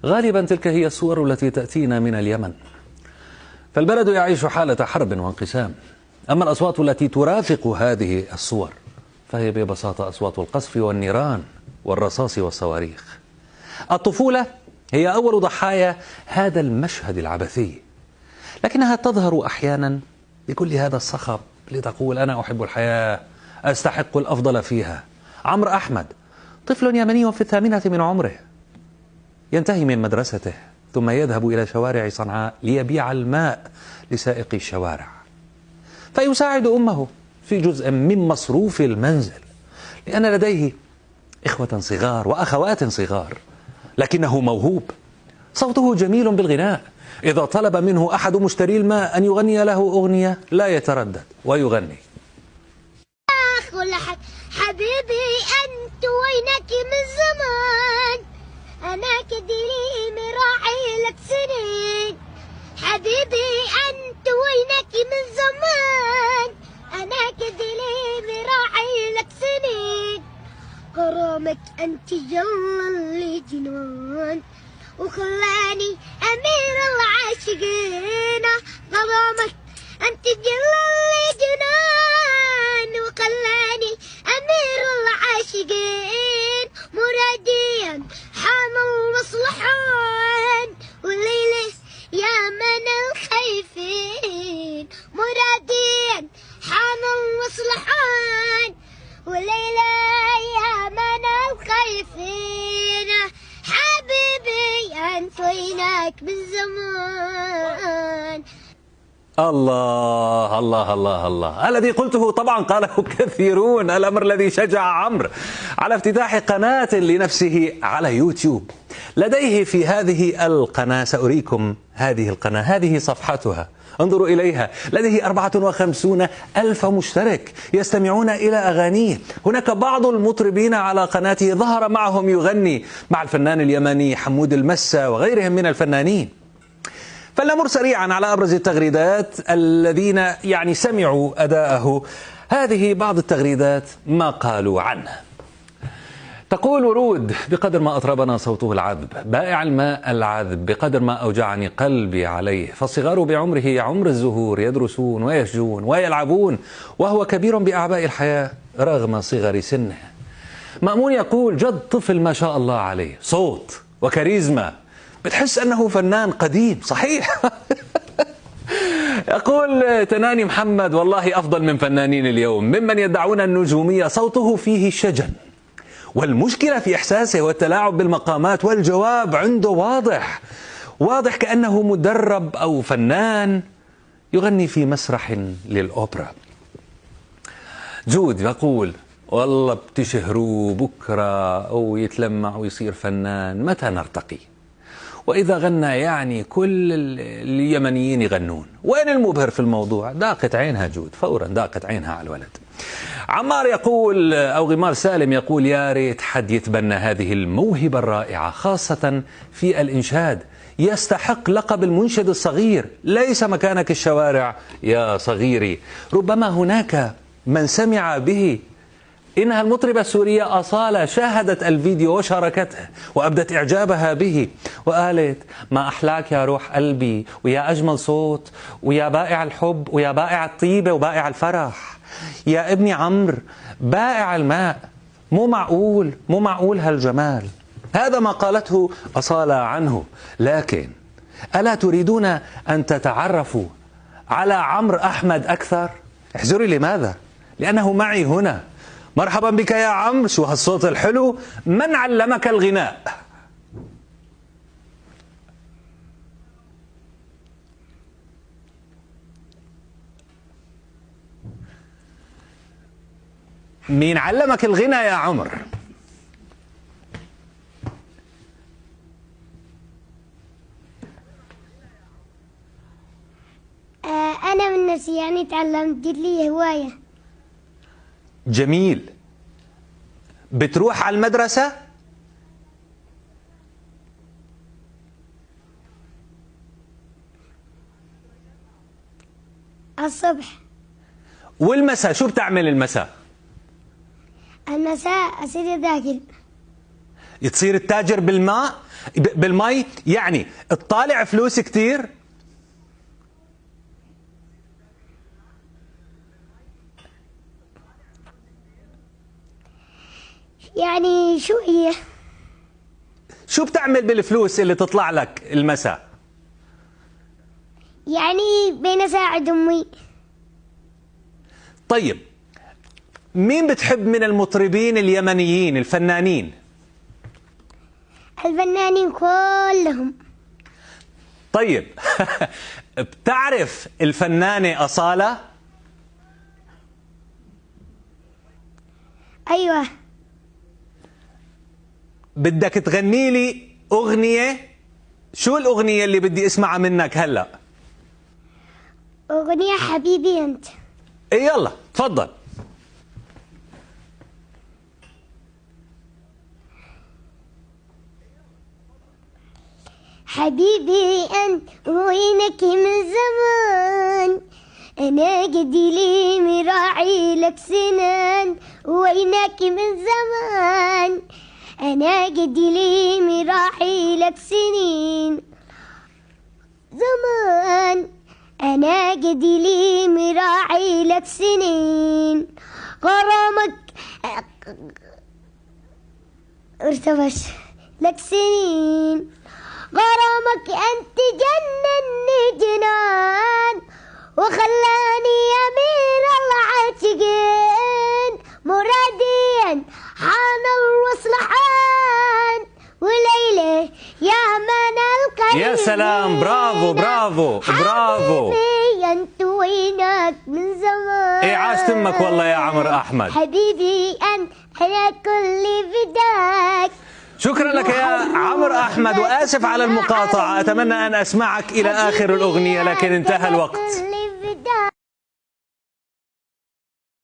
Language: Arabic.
غالبا تلك هي الصور التي تأتينا من اليمن. فالبلد يعيش حالة حرب وانقسام. أما الأصوات التي ترافق هذه الصور فهي ببساطة أصوات القصف والنيران والرصاص والصواريخ. الطفولة هي أول ضحايا هذا المشهد العبثي، لكنها تظهر أحيانا بكل هذا الصخب لتقول: أنا أحب الحياة، أستحق الأفضل فيها. عمرو أحمد طفل يمني في 8 من عمره، ينتهي من مدرسته ثم يذهب إلى شوارع صنعاء ليبيع الماء لسائقي الشوارع، فيساعد أمه في جزء من مصروف المنزل، لأن لديه إخوة صغار وأخوات صغار. لكنه موهوب، صوته جميل بالغناء. إذا طلب منه أحد مشتري الماء أن يغني له أغنية لا يتردد ويغني: حبيبي أنت وينك من زمان، أنا كدري مراعي لك سنين. حبيبي أنت وينك من زمان، أنا كدري مراعي لك سنين. غرامك أنت جل اللي جنان، وخلاني أمير العاشقين. غرامك أنت جل اللي جنان، وخلاني أمير العاشقين. مراديا حان المصلحان، والليلة يا من الخايفين. مراديا حان المصلحان، والليلة يا من الخايفين. حبيبي أنت وينك من زمان. الله الله الله الله، الذي قلته طبعا قاله كثيرون. الأمر الذي شجع عمرو على افتتاح قناة لنفسه على يوتيوب. لديه في هذه القناة، سأريكم هذه القناة، هذه صفحتها، انظروا إليها، لديه 54,000 مشترك يستمعون إلى أغانيه. هناك بعض المطربين على قناته ظهر معهم يغني مع الفنان اليمني حمود المسة وغيرهم من الفنانين. فلنمر سريعا على أبرز التغريدات الذين سمعوا أداءه. هذه بعض التغريدات ما قالوا عنه. تقول ورود: بقدر ما أطربنا صوته العذب، بائع الماء العذب، بقدر ما أوجعني قلبي عليه. فالصغار بعمره عمر الزهور يدرسون ويشجون ويلعبون، وهو كبير بأعباء الحياة رغم صغر سنه. مأمون يقول: جد طفل ما شاء الله عليه، صوت وكاريزما، بتحس أنه فنان قديم. صحيح. يقول تناني محمد: والله أفضل من فنانين اليوم، ممن يدعون النجومية صوته فيه شجن، والمشكلة في إحساسه والتلاعب بالمقامات، والجواب عنده واضح كأنه مدرب أو فنان يغني في مسرح للأوبرا. جود يقول: والله بتشهروا بكرة أو يتلمع ويصير فنان، متى نرتقي؟ وإذا غنى كل اليمنيين يغنون. وين المبهر في الموضوع؟ داقت عينها جود، فورا داقت عينها على الولد. عمار يقول، أو غمار سالم يقول: يا ريت حد يتبنى هذه الموهبة الرائعة، خاصة في الإنشاد. يستحق لقب المنشد الصغير، ليس مكانك الشوارع يا صغيري. ربما هناك من سمع به. إنها المطربة السورية أصالة شاهدت الفيديو وشاركته وأبدت إعجابها به، وقالت: ما أحلاك يا روح قلبي، ويا أجمل صوت، ويا بائع الحب، ويا بائع الطيبة، وبائع الفرح، يا ابني عمرو بائع الماء. مو معقول هالجمال. هذا ما قالته أصالة عنه. لكن ألا تريدون أن تتعرفوا على عمرو أحمد أكثر؟ احذري. لماذا؟ لأنه معي هنا. مرحبا بك يا عمرو، شو هالصوت الحلو؟ من علمك الغناء؟ مين علمك الغناء يا عمرو؟ أنا من نفسي تعلمت، جت لي هواية. جميل. بتروح على المدرسة؟ الصبح. والمساء شو بتعمل المساء؟ المساء أصير أذاكر. تصير التاجر بالمي، يعني تطالع فلوس كتير. يعني شوية. شو بتعمل بالفلوس اللي تطلع لك المساء؟ يعني بين أساعد أمي. طيب مين بتحب من المطربين اليمنيين الفنانين؟ الفنانين كلهم. طيب بتعرف الفنانة أصالة؟ أيوة. بدك تغني لي أغنية. شو الأغنية اللي بدي اسمعها منك هلأ؟ أغنية حبيبي أنت. إيه يلا تفضل. حبيبي أنت وينك من زمان، أنا قدي لي مراعي لك سنان. وينك من زمان، أنا قدي لي مراعي لك سنين. زمان أنا قدي لي مراعي لك سنين. غرامك ارتبش لك سنين. غرامك أنت جنني جنان، وخلاني أمير العاشقين. مرادين حان الوصل حان، وليلة يا من القريب. يا سلام، برافو برافو برافو. حبيبي أنت وينك من زمان. إيه عاش تمك والله يا عمرو أحمد. حبيبي أنت أنا كل فداك. شكرا لك يا عمرو أحمد، وآسف على المقاطعة. أتمنى أن أسمعك إلى آخر الأغنية لكن انتهى الوقت.